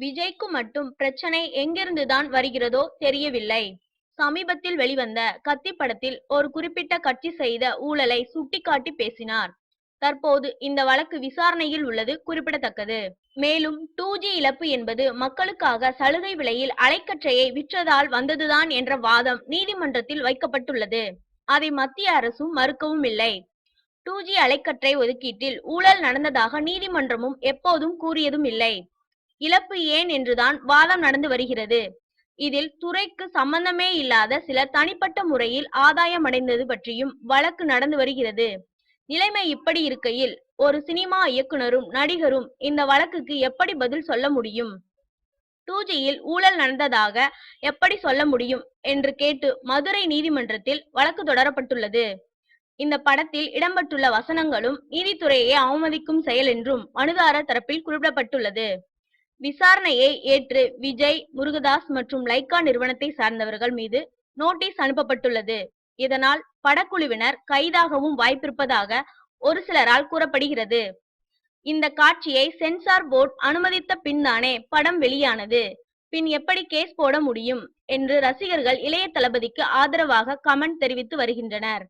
விஜய்க்கு மட்டும் பிரச்சனை எங்கிருந்துதான் வருகிறதோ தெரியவில்லை. சமீபத்தில் வெளிவந்த கத்தி படத்தில் ஒரு குறிப்பிட்ட கட்சி செய்த ஊழலை சுட்டிக்காட்டி பேசினார். தற்போது இந்த வழக்கு விசாரணையில் உள்ளது குறிப்பிடத்தக்கது. மேலும் 2G இழப்பு என்பது மக்களுக்காக சலுகை விலையில் அலைக்கற்றையை விற்றதால் வந்ததுதான் என்ற வாதம் நீதிமன்றத்தில் வைக்கப்பட்டுள்ளது. அதை மத்திய அரசும் மறுக்கவும் இல்லை. 2G அலைக்கற்றை ஒதுக்கீட்டில் ஊழல் நடந்ததாக நீதிமன்றமும் எப்போதும் கூறியதும் இல்லை. இழப்பு ஏன் என்றுதான் வாதம் நடந்து வருகிறது. இதில் துறைக்கு சம்பந்தமே இல்லாத சிலர் தனிப்பட்ட முறையில் ஆதாயம் அடைந்தது பற்றியும் வழக்கு நடந்து வருகிறது. நிலைமை இப்படி இருக்கையில் ஒரு சினிமா இயக்குனரும் நடிகரும் இந்த வழக்குக்கு எப்படி பதில் சொல்ல முடியும்? 2Gயில் ஊழல் நடந்ததாக எப்படி சொல்ல முடியும் என்று கேட்டு மதுரை நீதிமன்றத்தில் வழக்கு தொடரப்பட்டுள்ளது. இந்த படத்தில் இடம்பெற்றுள்ள வசனங்களும் நீதித்துறையை அவமதிக்கும் செயல் என்றும் மனுதாரர் தரப்பில் குறிப்பிடப்பட்டுள்ளது. விசாரணையை ஏற்று விஜய், முருகதாஸ் மற்றும் லைக்கா நிறுவனத்தை சார்ந்தவர்கள் மீது நோட்டீஸ் அனுப்பப்பட்டுள்ளது. இதனால் படக்குழுவினர் கைதாகவும் வாய்ப்பிருப்பதாக ஒரு சிலரால் கூறப்படுகிறது. இந்த காட்சியை சென்சார் போர்டு அனுமதித்த பின்தானே படம் வெளியானது. பின் எப்படி கேஸ் போட முடியும் என்று ரசிகர்கள் இளைய தளபதிக்கு ஆதரவாக கமெண்ட் தெரிவித்து வருகின்றனர்.